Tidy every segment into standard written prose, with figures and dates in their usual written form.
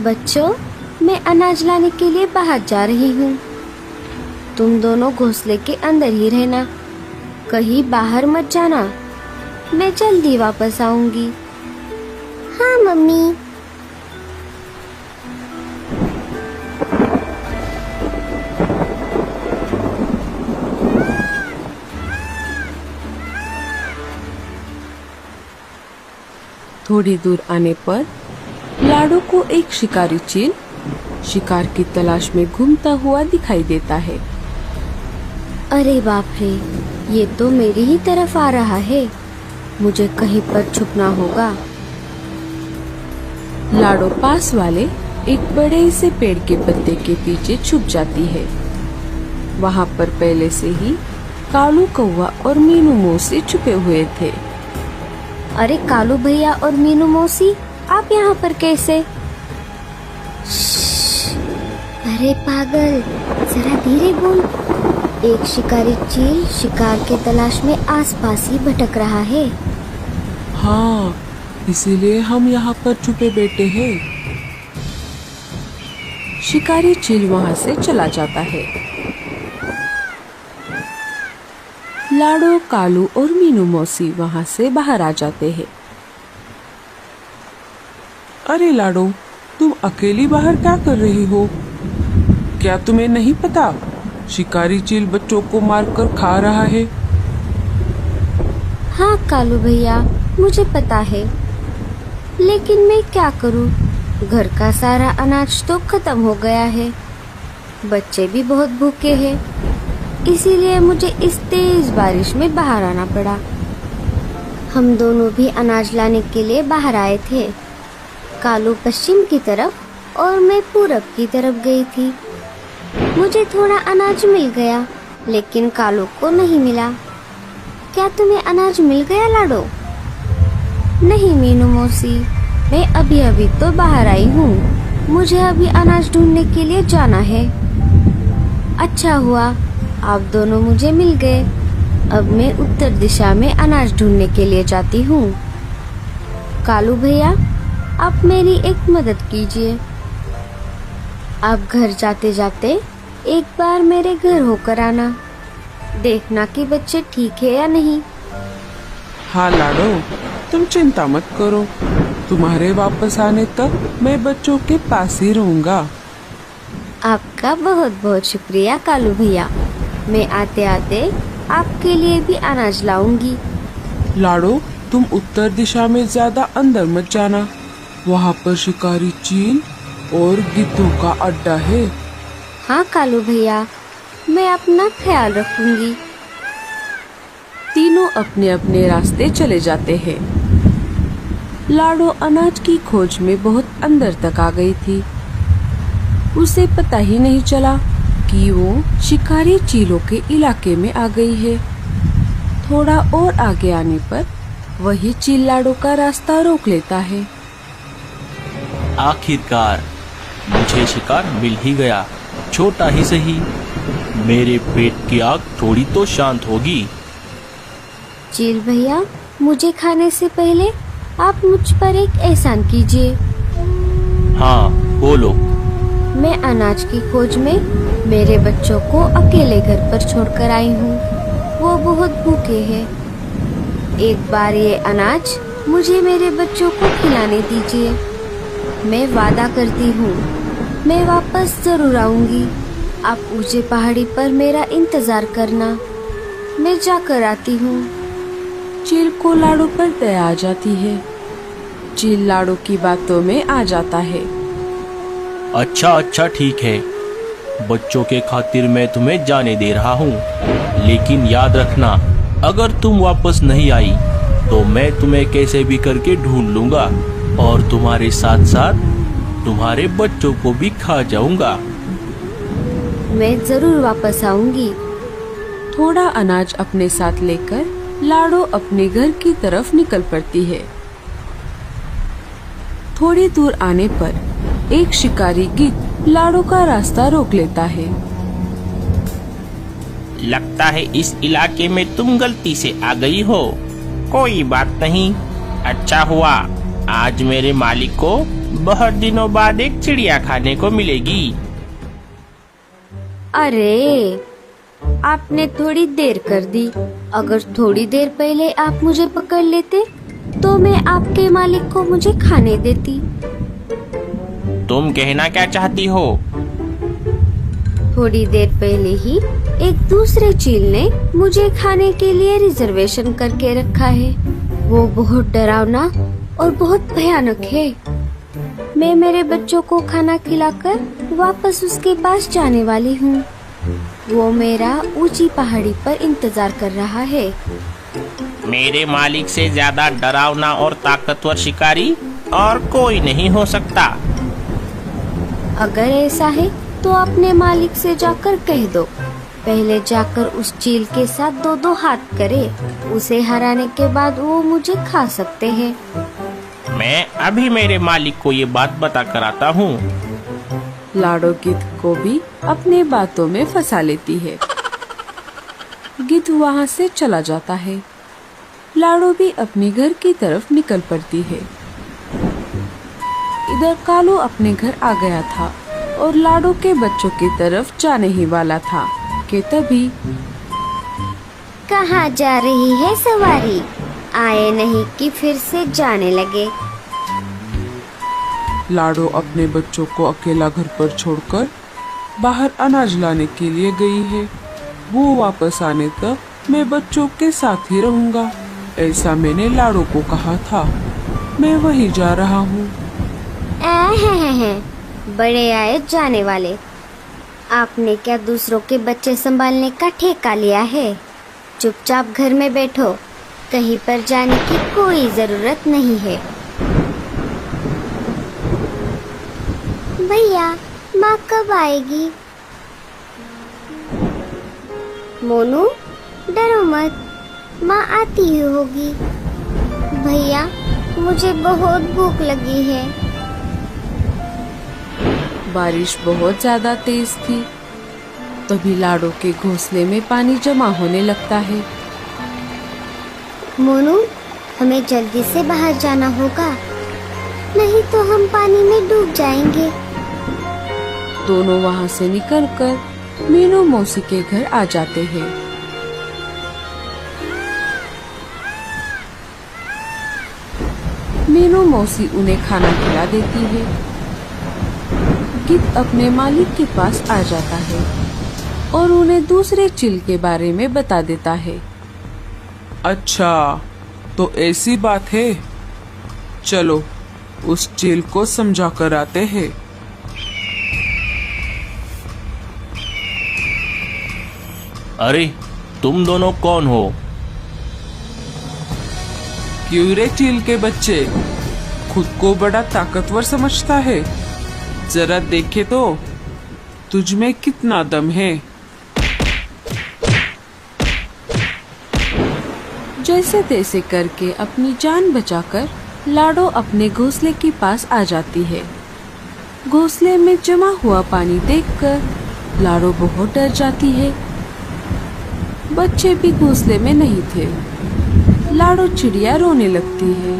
बच्चों, मैं अनाज लाने के लिए बाहर जा रही हूँ। तुम दोनों घोंसले के अंदर ही रहना, कहीं बाहर मत जाना। मैं जल्दी वापस आऊंगी। हाँ मम्मी। थोड़ी दूर आने पर लाडो को एक शिकारी चील शिकार की तलाश में घूमता हुआ दिखाई देता है। अरे बाप रे, ये तो मेरी ही तरफ आ रहा है। मुझे कहीं पर छुपना होगा। लाडो पास वाले एक बड़े से पेड़ के पत्ते के पीछे छुप जाती है। वहाँ पर पहले से ही कालू कौवा और मीनू मौसी छुपे हुए थे। अरे कालू भैया और मीनू मौसी, आप यहाँ पर कैसे? अरे पागल, जरा धीरे बोल। एक शिकारी चील शिकार के तलाश में आसपास ही भटक रहा है। हाँ, इसीलिए हम यहाँ पर छुपे बैठे हैं। शिकारी चील वहाँ से चला जाता है। लाडो, कालू और मीनू मौसी वहाँ से बाहर आ जाते हैं। अरे लाडो, तुम अकेली बाहर क्या कर रही हो? क्या तुम्हें नहीं पता शिकारी चील बच्चों को मारकर खा रहा है? हाँ कालू भैया, मुझे पता है, लेकिन मैं क्या करूँ? घर का सारा अनाज तो खत्म हो गया है। बच्चे भी बहुत भूखे हैं, इसीलिए मुझे इस तेज बारिश में बाहर आना पड़ा। हम दोनों भी अनाज लाने के लिए बाहर आए थे। कालू पश्चिम की तरफ और मैं पूरब की तरफ गई थी। मुझे थोड़ा अनाज मिल गया, लेकिन कालू को नहीं मिला। क्या तुम्हें अनाज मिल गया लाडो? नहीं मीनू मौसी, मैं अभी अभी तो बाहर आई हूँ। मुझे अभी अनाज ढूंढने के लिए जाना है। अच्छा हुआ आप दोनों मुझे मिल गए। अब मैं उत्तर दिशा में अनाज ढूंढने के लिए जाती हूँ। कालू भैया, आप मेरी एक मदद कीजिए। आप घर जाते जाते एक बार मेरे घर होकर आना, देखना कि बच्चे ठीक है या नहीं। हाँ लाडो, तुम चिंता मत करो। तुम्हारे वापस आने तक मैं बच्चों के पास ही रहूँगा। आपका बहुत बहुत शुक्रिया कालू भैया। मैं आते आते आपके लिए भी अनाज लाऊंगी। लाडो, तुम उत्तर दिशा में ज्यादा अंदर मत जाना। वहाँ पर शिकारी चील और गिद्धों का अड्डा है। हाँ कालू भैया, मैं अपना ख्याल रखूंगी। तीनों अपने अपने रास्ते चले जाते हैं। लाडो अनाज की खोज में बहुत अंदर तक आ गई थी। उसे पता ही नहीं चला कि वो शिकारी चीलों के इलाके में आ गई है। थोड़ा और आगे आने पर वही चील लाडो का रास्ता रोक लेता है। आखिरकार मुझे शिकार मिल ही गया, छोटा ही सही। मेरे पेट की आग थोड़ी तो शांत होगी। चील भैया, मुझे खाने से पहले आप मुझ पर एक एहसान कीजिए। हाँ बोलो। मैं अनाज की खोज में मेरे बच्चों को अकेले घर पर छोड़कर आई हूँ। वो बहुत भूखे हैं। एक बार ये अनाज मुझे मेरे बच्चों को खिलाने दीजिए। मैं वादा करती हूँ, मैं वापस जरूर आऊंगी। आप ऊंचे पहाड़ी पर मेरा इंतजार करना। मैं जाकर आती हूँ। चील को लाडो पर दया आ जाती है। चील लाडो की बातों में आ जाता है। अच्छा ठीक है, बच्चों के खातिर मैं तुम्हें जाने दे रहा हूँ, लेकिन याद रखना, अगर तुम वापस नहीं आई तो मैं तुम्हें कैसे भी करके ढूंढ लूंगा और तुम्हारे साथ साथ तुम्हारे बच्चों को भी खा जाऊंगा। मैं जरूर वापस आऊंगी। थोड़ा अनाज अपने साथ लेकर लाडो अपने घर की तरफ निकल पड़ती है। थोड़ी दूर आने पर एक शिकारी गिद्ध लाडो का रास्ता रोक लेता है। लगता है इस इलाके में तुम गलती से आ गई हो। कोई बात नहीं, अच्छा हुआ आज मेरे मालिक को बहुत दिनों बाद एक चिड़िया खाने को मिलेगी। अरे, आपने थोड़ी देर कर दी। अगर थोड़ी देर पहले आप मुझे पकड़ लेते तो मैं आपके मालिक को मुझे खाने देती। तुम कहना क्या चाहती हो? थोड़ी देर पहले ही एक दूसरे चील ने मुझे खाने के लिए रिजर्वेशन करके रखा है। वो बहुत डरावना और बहुत भयानक है। मैं मेरे बच्चों को खाना खिलाकर वापस उसके पास जाने वाली हूँ। वो मेरा ऊंची पहाड़ी पर इंतजार कर रहा है। मेरे मालिक से ज्यादा डरावना और ताकतवर शिकारी और कोई नहीं हो सकता। अगर ऐसा है तो अपने मालिक से जाकर कह दो। पहले जाकर उस चील के साथ दो दो हाथ करे। उसे हराने के बाद वो मुझे खा सकते हैं। मैं अभी मेरे मालिक को ये बात बता कर आता हूँ। लाडो गिद्ध को भी अपने बातों में फंसा लेती है। गिद्ध वहाँ से चला जाता है। लाडो भी अपने घर की तरफ निकल पड़ती है। इधर कालू अपने घर आ गया था और लाडो के बच्चों की तरफ जाने ही वाला था कि तभी कहाँ जा रही है सवारी? आए नहीं कि फिर से जाने लगे। लाडो अपने बच्चों को अकेला घर पर छोड़कर बाहर अनाज लाने के लिए गई है। वो वापस आने तक मैं बच्चों के साथ ही रहूंगा, ऐसा मैंने लाडो को कहा था। मैं वहीं जा रहा हूँ। बड़े आए जाने वाले। आपने क्या दूसरों के बच्चे संभालने का ठेका लिया है? चुपचाप घर में बैठो, कहीं पर जाने की कोई जरूरत नहीं है। भैया, माँ कब आएगी? मोनू, डरो मत, माँ आती ही होगी। भैया, मुझे बहुत भूख लगी है। बारिश बहुत ज्यादा तेज थी। तभी लाडो के घोंसले में पानी जमा होने लगता है। मोनू, हमें जल्दी से बाहर जाना होगा, नहीं तो हम पानी में डूब जाएंगे। दोनों वहाँ से निकलकर मीनू मौसी के घर आ जाते हैं। मीनू मौसी उन्हें खाना खिला देती है। गिद्ध अपने मालिक के पास आ जाता है और उन्हें दूसरे चील के बारे में बता देता है। अच्छा, तो ऐसी बात है। चलो उस चील को समझा कर आते हैं। अरे, तुम दोनों कौन हो? क्यों रे चील के बच्चे, खुद को बड़ा ताकतवर समझता है? जरा देखे तो तुझ में कितना दम है। जैसे तैसे करके अपनी जान बचाकर लाडो अपने घोंसले के पास आ जाती है। घोंसले में जमा हुआ पानी देखकर लाडो बहुत डर जाती है। बच्चे भी घोंसले में नहीं थे। लाडो चिड़िया रोने लगती है।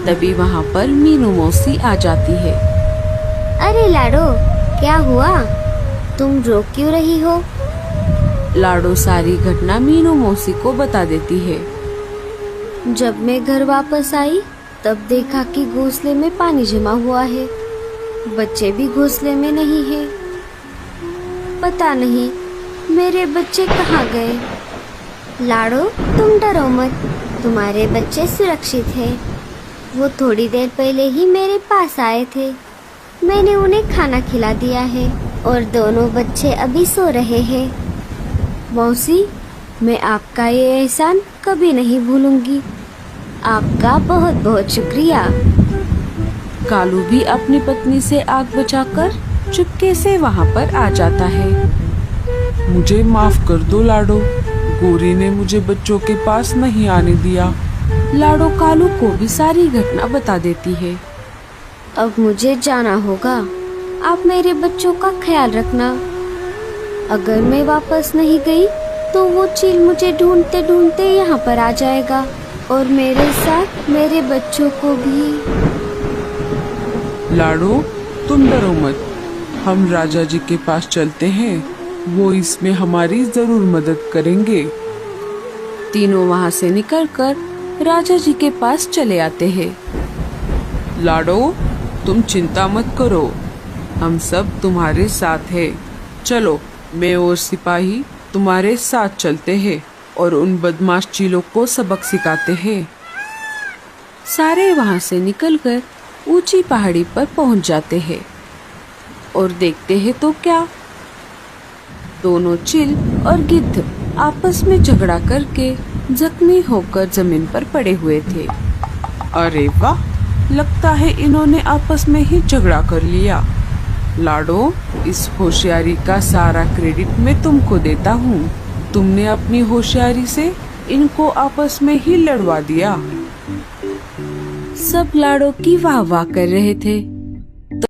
तभी वहाँ पर मीनू मौसी आ जाती है। अरे लाडो, क्या हुआ? तुम रो क्यों रही हो? लाडो सारी घटना मीनू मौसी को बता देती है। जब मैं घर वापस आई तब देखा कि घोंसले में पानी जमा हुआ है। बच्चे भी घोंसले में नहीं है। पता नहीं मेरे बच्चे कहाँ गए। लाडो, तुम डरो मत, तुम्हारे बच्चे सुरक्षित हैं। वो थोड़ी देर पहले ही मेरे पास आए थे। मैंने उन्हें खाना खिला दिया है और दोनों बच्चे अभी सो रहे हैं। मौसी, मैं आपका ये एहसान कभी नहीं भूलूंगी। आपका बहुत बहुत शुक्रिया। कालू भी अपनी पत्नी से आग बचाकर चुपके से वहाँ पर आ जाता है। मुझे माफ कर दो लाडो, गोरी ने मुझे बच्चों के पास नहीं आने दिया। लाडो कालू को भी सारी घटना बता देती है। अब मुझे जाना होगा। आप मेरे बच्चों का ख्याल रखना। अगर मैं वापस नहीं गई तो वो चील मुझे ढूंढते ढूंढते यहाँ पर आ जाएगा और मेरे साथ मेरे बच्चों को भी। लाडो, तुम डरो मत, हम राजा जी के पास चलते हैं, वो इसमें हमारी जरूर मदद करेंगे। तीनों वहाँ से निकलकर राजा जी के पास चले आते हैं। लाडो, तुम चिंता मत करो, हम सब तुम्हारे साथ हैं। चलो, मैं और सिपाही तुम्हारे साथ चलते हैं और उन बदमाश चीलों को सबक सिखाते हैं। सारे वहाँ से निकलकर ऊंची पहाड़ी पर पहुँच जाते हैं और देखते हैं तो क्या, दोनों चील और गिद्ध आपस में झगड़ा करके जख्मी होकर जमीन पर पड़े हुए थे। अरे वाह, लगता है इन्होंने आपस में ही झगड़ा कर लिया। लाडो, इस होशियारी का सारा क्रेडिट मैं तुमको देता हूँ। तुमने अपनी होशियारी से इनको आपस में ही लड़वा दिया। सब लाडो की वाह वाह कर रहे थे।